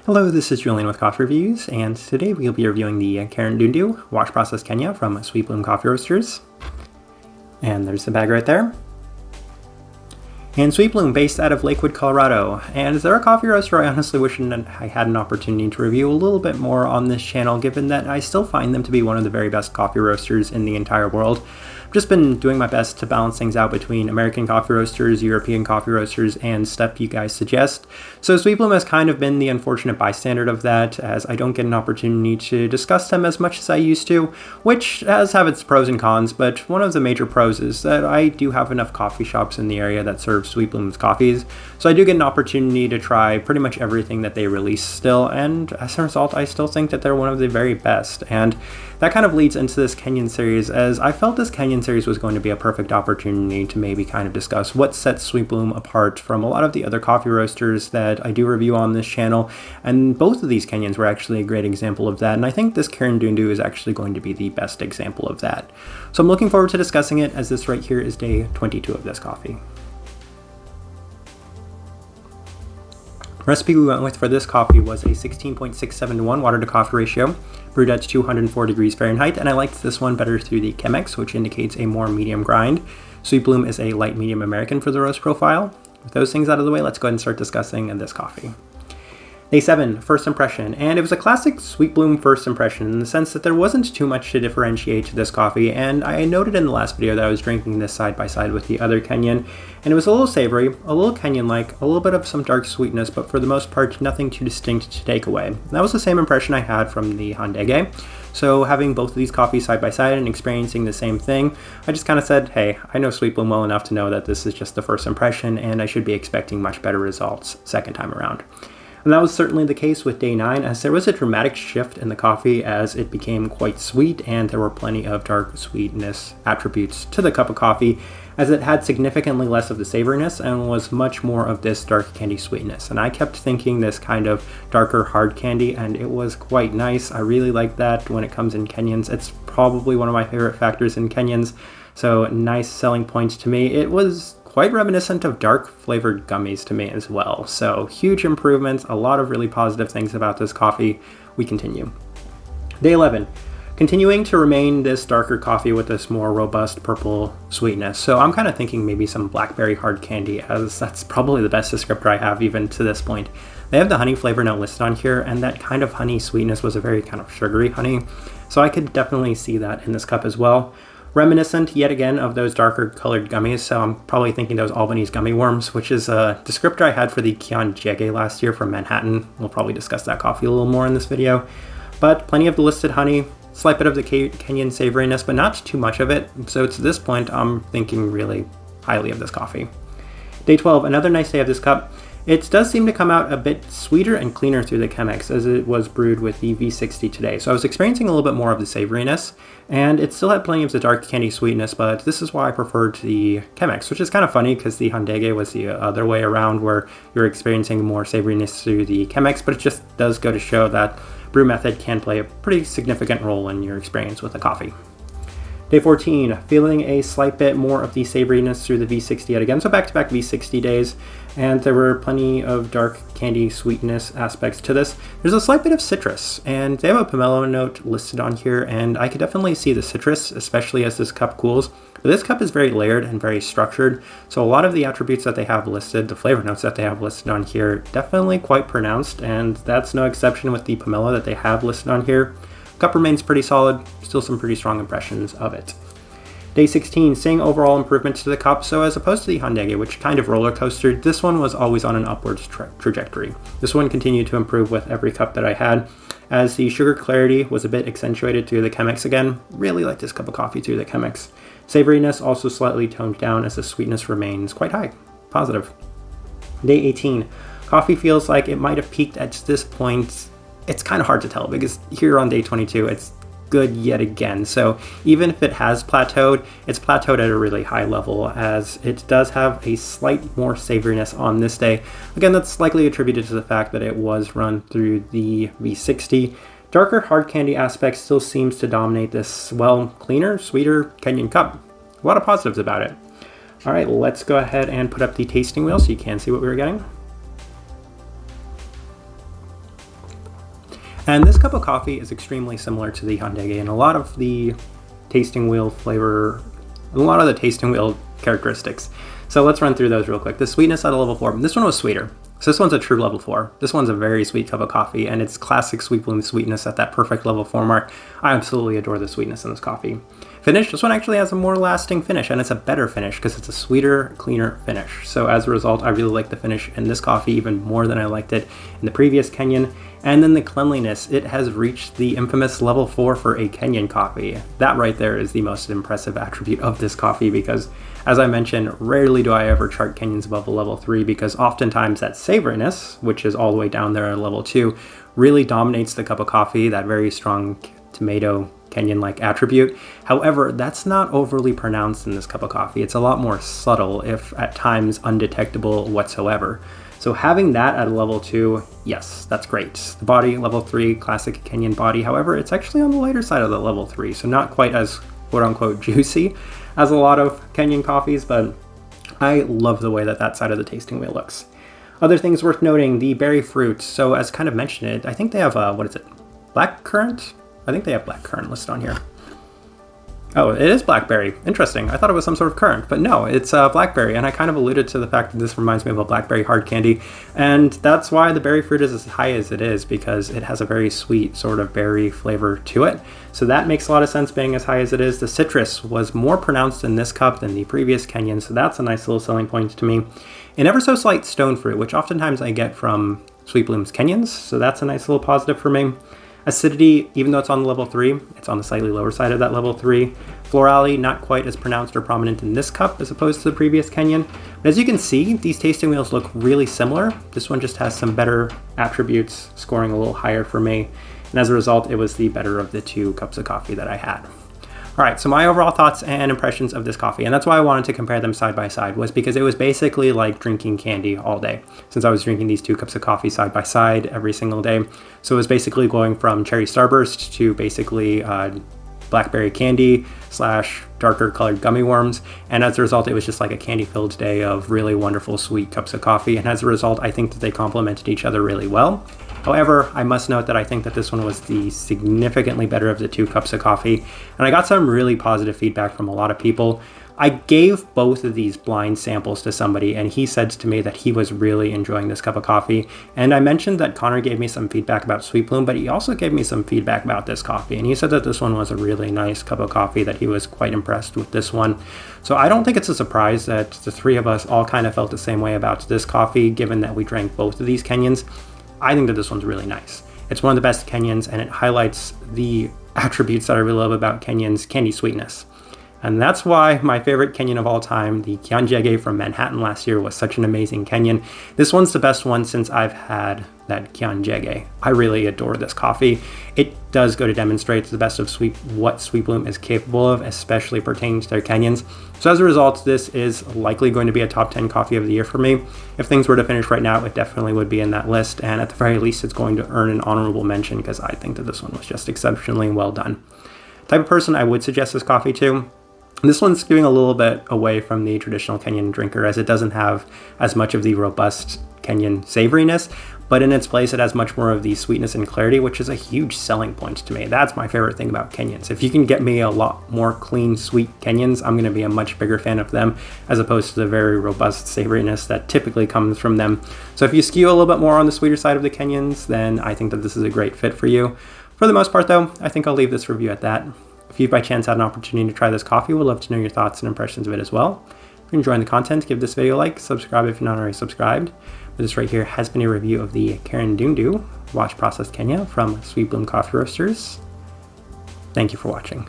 Hello, this is Julian with Coffee Reviews, and today we'll be reviewing the Karindudu Wash Process Kenya from Sweet Bloom Coffee Roasters. And there's the bag right there. And Sweet Bloom, based out of Lakewood, Colorado. And they're a coffee roaster I honestly wish I had an opportunity to review a little bit more on this channel, given that I still find them to be one of the very best coffee roasters in the entire world. I've just been doing my best to balance things out between American coffee roasters, European coffee roasters, and stuff you guys suggest. So Sweet Bloom has kind of been the unfortunate bystander of that, as I don't get an opportunity to discuss them as much as I used to, which has its pros and cons, but one of the major pros is that I do have enough coffee shops in the area that serve Sweet Bloom's coffees, so I do get an opportunity to try pretty much everything that they release still, and as a result I still think that they're one of the very best. And that kind of leads into this Kenyan series, as I felt this Kenyan series was going to be a perfect opportunity to maybe kind of discuss what sets Sweet Bloom apart from a lot of the other coffee roasters that I do review on this channel, and both of these Kenyans were actually a great example of that, and I think this Karindudu is actually going to be the best example of that. So I'm looking forward to discussing it, as this right here is day 22 of this coffee. Recipe we went with for this coffee was a 16.67 to 1 water to coffee ratio, brewed at 204 degrees Fahrenheit, and I liked this one better through the Chemex, which indicates a more medium grind. Sweet Bloom is a light medium American for the roast profile. With those things out of the way, let's go ahead and start discussing this coffee. Day 7, first impression, and it was a classic Sweet Bloom first impression in the sense that there wasn't too much to differentiate this coffee, and I noted in the last video that I was drinking this side by side with the other Kenyan, and it was a little savory, a little Kenyan-like, a little bit of some dark sweetness, but for the most part nothing too distinct to take away. And that was the same impression I had from the Handege. So having both of these coffees side by side and experiencing the same thing, I just kind of said, hey, I know Sweet Bloom well enough to know that this is just the first impression and I should be expecting much better results second time around. And that was certainly the case with day 9, as there was a dramatic shift in the coffee as it became quite sweet, and there were plenty of dark sweetness attributes to the cup of coffee, as it had significantly less of the savoriness and was much more of this dark candy sweetness. And I kept thinking this kind of darker hard candy, and it was quite nice. I really like that when it comes in Kenyans. It's probably one of my favorite factors in Kenyans, so nice selling points to me. It was quite reminiscent of dark flavored gummies to me as well. So huge improvements, a lot of really positive things about this coffee. We continue. Day 11, continuing to remain this darker coffee with this more robust purple sweetness. So I'm kind of thinking maybe some blackberry hard candy, as that's probably the best descriptor I have even to this point. They have the honey flavor now listed on here, and that kind of honey sweetness was a very kind of sugary honey. So I could definitely see that in this cup as well. Reminiscent yet again of those darker colored gummies, so I'm probably thinking those Albanese gummy worms, which is a descriptor I had for the Kian Jege last year from Manhattan. We'll probably discuss that coffee a little more in this video. But plenty of the listed honey, slight bit of the Kenyan savoriness, but not too much of it. So to this point, I'm thinking really highly of this coffee. Day 12, another nice day of this cup. It does seem to come out a bit sweeter and cleaner through the Chemex, as it was brewed with the V60 today. So I was experiencing a little bit more of the savoriness, and it still had plenty of the dark candy sweetness, but this is why I preferred the Chemex, which is kind of funny because the Handege was the other way around, where you're experiencing more savoriness through the Chemex, but it just does go to show that brew method can play a pretty significant role in your experience with the coffee. Day 14, feeling a slight bit more of the savoriness through the V60 yet again, so back-to-back V60 days, and there were plenty of dark candy sweetness aspects to this. There's a slight bit of citrus, and they have a pomelo note listed on here, and I could definitely see the citrus, especially as this cup cools. But this cup is very layered and very structured, so a lot of the attributes that they have listed, the flavor notes that they have listed on here, definitely quite pronounced, and that's no exception with the pomelo that they have listed on here. Cup remains pretty solid, still some pretty strong impressions of it. Day 16, seeing overall improvements to the cup, so as opposed to the Handege, which kind of roller coastered, this one was always on an upwards trajectory. This one continued to improve with every cup that I had, as the sugar clarity was a bit accentuated through the Chemex again. Really like this cup of coffee through the Chemex. Savoriness also slightly toned down as the sweetness remains quite high. Positive. Day 18, coffee feels like it might have peaked at this point. It's kind of hard to tell because here on day 22, it's good yet again. So even if it has plateaued, it's plateaued at a really high level, as it does have a slight more savoriness on this day. Again, that's likely attributed to the fact that it was run through the V60. Darker hard candy aspect still seems to dominate this, well, cleaner, sweeter Kenyan cup. A lot of positives about it. All right, let's go ahead and put up the tasting wheel so you can see what we were getting. And this cup of coffee is extremely similar to the Hyundai and a lot of the tasting wheel flavor, a lot of the tasting wheel characteristics. So let's run through those real quick. The sweetness at a level 4. This one was sweeter. So this one's a true level 4. This one's a very sweet cup of coffee, and it's classic Sweet Bloom sweetness at that perfect level 4 mark. I absolutely adore the sweetness in this coffee. Finish, this one actually has a more lasting finish, and it's a better finish because it's a sweeter, cleaner finish. So as a result, I really like the finish in this coffee even more than I liked it in the previous Kenyan. And then the cleanliness, it has reached the infamous level 4 for a Kenyan coffee. That right there is the most impressive attribute of this coffee because, as I mentioned, rarely do I ever chart Kenyans above a level 3 because oftentimes that savoriness, which is all the way down there at level 2, really dominates the cup of coffee, that very strong tomato Kenyan-like attribute. However, that's not overly pronounced in this cup of coffee. It's a lot more subtle, if at times undetectable whatsoever. So having that at a level 2, yes, that's great. The body, level 3, classic Kenyan body. However, it's actually on the lighter side of the level 3, so not quite as quote-unquote juicy as a lot of Kenyan coffees, but I love the way that that side of the tasting wheel looks. Other things worth noting, the berry fruit. So as kind of mentioned, I think they have, what is it, black currant? I think they have black currant listed on here. Oh, it is blackberry. Interesting. I thought it was some sort of currant, but no, it's blackberry. And I kind of alluded to the fact that this reminds me of a blackberry hard candy. And that's why the berry fruit is as high as it is, because it has a very sweet sort of berry flavor to it. So that makes a lot of sense being as high as it is. The citrus was more pronounced in this cup than the previous Kenyan, so that's a nice little selling point to me. An ever so slight stone fruit, which oftentimes I get from Sweet Bloom's Kenyans, so that's a nice little positive for me. Acidity, even though it's on the level 3, it's on the slightly lower side of that level 3. Florality, not quite as pronounced or prominent in this cup as opposed to the previous Kenyan. But as you can see, these tasting wheels look really similar. This one just has some better attributes, scoring a little higher for me. And as a result, it was the better of the 2 cups of coffee that I had. All right, so my overall thoughts and impressions of this coffee, and that's why I wanted to compare them side by side, was because it was basically like drinking candy all day, since I was drinking these 2 cups of coffee side by side every single day. So it was basically going from cherry starburst to basically blackberry candy / darker colored gummy worms, and as a result, it was just like a candy-filled day of really wonderful sweet cups of coffee, and as a result, I think that they complemented each other really well. However, I must note that I think that this one was the significantly better of the 2 cups of coffee, and I got some really positive feedback from a lot of people. I gave both of these blind samples to somebody, and he said to me that he was really enjoying this cup of coffee. And I mentioned that Connor gave me some feedback about Sweet Bloom, but he also gave me some feedback about this coffee, and he said that this one was a really nice cup of coffee, that he was quite impressed with this one. So I don't think it's a surprise that the 3 of us all kind of felt the same way about this coffee, given that we drank both of these Kenyans. I think that this one's really nice. It's one of the best Kenyans, and it highlights the attributes that I really love about Kenyans, candy sweetness. And that's why my favorite Kenyan of all time, the Kianjege from Manhattan last year, was such an amazing Kenyan. This one's the best one since I've had that Kianjege. I really adore this coffee. It does go to demonstrate the best of what Sweet Bloom is capable of, especially pertaining to their Kenyans. So as a result, this is likely going to be a top 10 coffee of the year for me. If things were to finish right now, it definitely would be in that list, and at the very least, it's going to earn an honorable mention because I think that this one was just exceptionally well done. Type of person I would suggest this coffee to. This one's giving a little bit away from the traditional Kenyan drinker, as it doesn't have as much of the robust Kenyan savoriness, but in its place it has much more of the sweetness and clarity, which is a huge selling point to me. That's my favorite thing about Kenyans. If you can get me a lot more clean, sweet Kenyans, I'm going to be a much bigger fan of them, as opposed to the very robust savoriness that typically comes from them. So if you skew a little bit more on the sweeter side of the Kenyans, then I think that this is a great fit for you. For the most part though, I think I'll leave this review at that. If you by chance had an opportunity to try this coffee, we'd love to know your thoughts and impressions of it as well. If you're enjoying the content, give this video a like, subscribe if you're not already subscribed. But this right here has been a review of the Karindudu Wash Processed Kenya from Sweet Bloom Coffee Roasters. Thank you for watching.